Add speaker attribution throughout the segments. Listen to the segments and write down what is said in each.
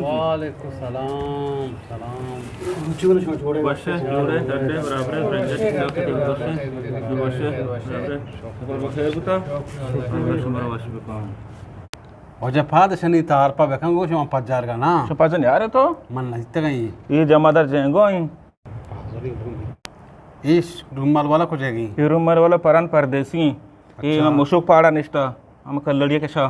Speaker 1: वालेकुम सलाम सलाम
Speaker 2: başı, doğru, dörde, beraber, bence, başı, bakayım bu da, şumara başı bakalım.
Speaker 1: वजह फाद शनि तार पा बेखंग गोश वहाँ पच जार का ना
Speaker 2: Şu pacan yar to?
Speaker 1: मन लगते गई
Speaker 2: İyi jamadar cengoy.
Speaker 1: इस रूमाल वाला को जाएगी
Speaker 2: ये रूमर वाला परान परदेसी. ये मुशुक पाड़ा निष्ठा. हम कल्लड़िया के शाह.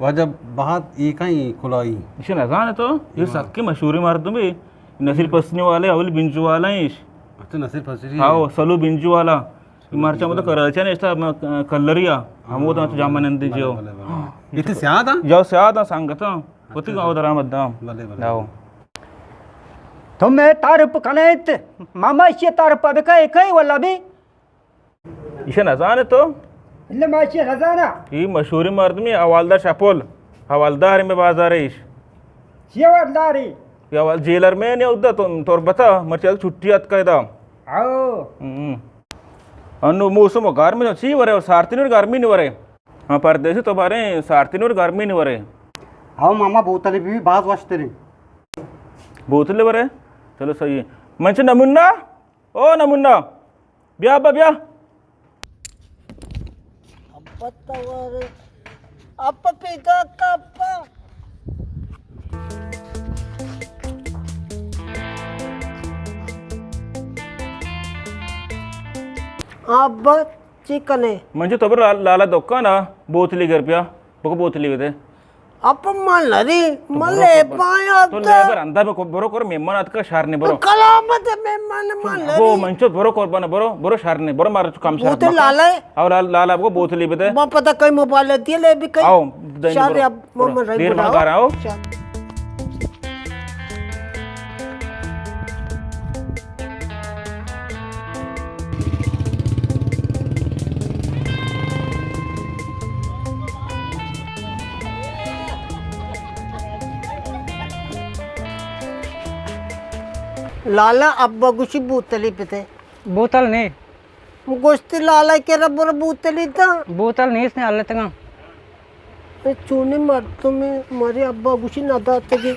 Speaker 1: वजह बहुत ये कहीं खुलाई
Speaker 2: इसे नजान है तो ये सबके मशहूरी मर्द भी नसीर पसनी वाले अवल बिंजू वाला ही
Speaker 1: अच्छा नसीर फसरी
Speaker 2: हाँ सलू बिंजू वाला मार्चा मतलब कराचा ने इसका कल्लरिया हम वो तो जामा नंदी जो
Speaker 1: इतने स्याद आ
Speaker 2: जाओ से आता संगत होती गाँव दरा मद्दाम
Speaker 1: भले भले
Speaker 2: जाओ
Speaker 3: तुम्हें तारप कनेत मामा इसे तारप अब का एक ही वाला भी
Speaker 2: इसे नजान है तो
Speaker 3: इल्ले माशी रजाना
Speaker 2: ये मशहूरी मर्द में हवालदार शपोल हवालदार में बाजार है
Speaker 3: शेवरदारी
Speaker 2: या जेलर में नहीं उदा तो तोर बता मर्चा छुट्टी अत का
Speaker 3: आओ
Speaker 2: अनु मौसम गर्मी अच्छी वरे और सार्तिनूर गर्मी नहीं वरे हाँ परदेसी तो बारे सार्तिनूर गर्मी नहीं वरे
Speaker 3: आओ मामा बोतल भी बात वास्ते रे
Speaker 2: बोतले वरे चलो सही है मंच नमुन्ना ओ नमुन्ना ब्याह ब्याह
Speaker 4: Patawar apa pega kapa अब चिकन है
Speaker 2: मंच तो लाला दोक्का ना बोतली घर पिया बको बोतली गए
Speaker 4: अब मल्लरी मल्ले पाया
Speaker 2: तो लेबर अंदर में बरो कर मेहमान आत का शारने बरो
Speaker 4: कलामत में मन मल्लरी
Speaker 2: वो मंच बरो कर बना बरो बरो शारने बरो मार काम शार
Speaker 4: बोतल लाला है
Speaker 2: और लाला को बोतली बते
Speaker 4: मैं पता कई मोबाइल दिए ले भी कई
Speaker 2: आओ
Speaker 4: शारे अब मोहम्मद रही
Speaker 2: देर मंगा रहा हो
Speaker 4: लाला अब्बा गुशी बोतली पे थे
Speaker 3: बोतल नहीं
Speaker 4: गोश्ती लाला के रबर बोतली था
Speaker 3: बोतल नहीं इसने हालत का
Speaker 4: चूने मर तो में हमारे अब्बा गुशी ना दाते की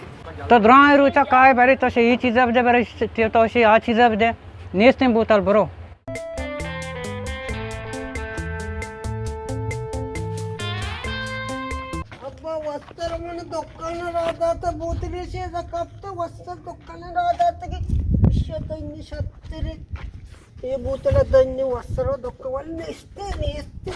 Speaker 3: तो द्राय रुचा काय बरे तो ये चीज अब दे बरे तो ये आ चीज अब दे नेस ने बोतल बरो
Speaker 4: अब्बा वस्त्र मन दुकान राहता बोतली से कपते वस्त्र दुकान राहता की दैन्य छत्तीर ये बोतल दैन्य वस्त्र दुकान नेस्ते नेस्ते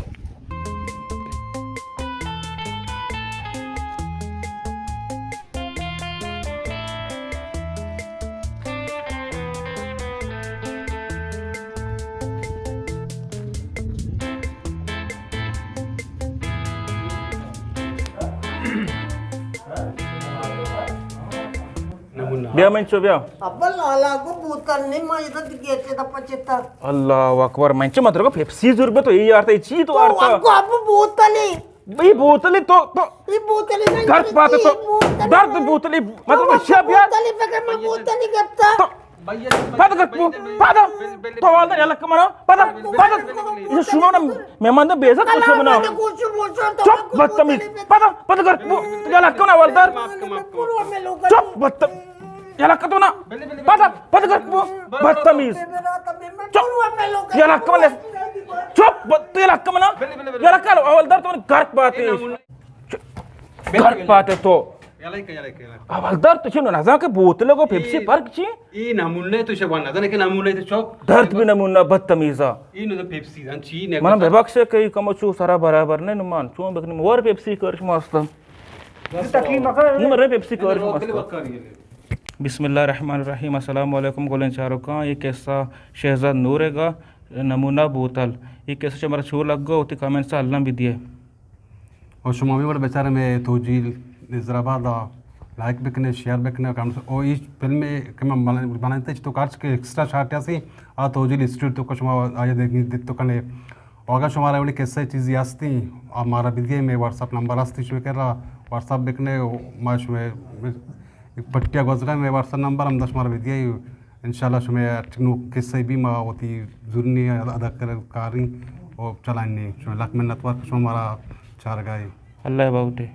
Speaker 2: ब्याह मंच ब्याह
Speaker 4: अब्बा लाला को बोतल नहीं माजे तो गेटे दा पचेता
Speaker 2: अल्लाह अकबर मंच मतलब को पेप्सी जरूरत तो यही यार ची तो यार
Speaker 4: आपको अब बोतली
Speaker 2: भाई बोतली तो
Speaker 4: ये बोतली नहीं
Speaker 2: दर्द बात है तो दर्द बोतली मतलब शब यार
Speaker 4: बोतली पे मैं बोतली करता
Speaker 2: पता कर पता तो वाला यार लग मना पता ये सुनो ना मेहमान ने बेइज्जत कुछ बना
Speaker 4: कुछ बोलता
Speaker 2: चुप बदतमीज पता कर यार लग ना वाला चुप बदतमीज यार लग तो ना पता कर बदतमीज चुप यार लग ना चुप तो यार लग ना यार लग का वाला तो गर्क बात है गर्क बात है तो हवालदार तुझे नजा के बोतलों को पेप्सी फर्क ची
Speaker 1: ये नमूने तुझे बना था लेकिन नमूने तो चौक
Speaker 2: दर्द भी नमूना बदतमीजा
Speaker 1: ये नो पेप्सी जान ची ने
Speaker 2: मन बेबक से कई कम चू सारा बराबर ने नुमान चू बकनी मोर पेप्सी कर मस्त
Speaker 3: तकलीफ मकर
Speaker 2: नमरे पेप्सी कर मस्त बिस्मिल्लाहिर्रहमानिर्रहीम अस्सलाम वालेकुम गोलन चारों का ये कैसा शहजाद नूर का नमूना बोतल ये कैसा हमारा शो लग गया होती कमेंट से अल्लाह भी दिए
Speaker 1: और शुमामी बड़े बेचारे में तो जी निजराबाद लाइक बिकने शेयर बिकने काम से और इस फिल्म में कम बनाते तो कार्च के एक्स्ट्रा शार्ट ऐसी आ तो जी इंस्टीट्यूट तो कुछ आया देखी तो कने अगर हमारा वाली कैसे चीज़ आस्ती हमारा विद्या में व्हाट्सअप नंबर आस्ती शुरू कर रहा व्हाट्सअप बिकने माश में पट्टिया गोजगा में व्हाट्सअप नंबर हम 10 हमारा विद्या इंशाल्लाह शुमे टिकनु किससे भी माँ होती जुर्नी अदा कर कारी और चलानी शुमे लाख में नेटवर्क शुमे हमारा चार गाय
Speaker 2: अल्लाह बाउटे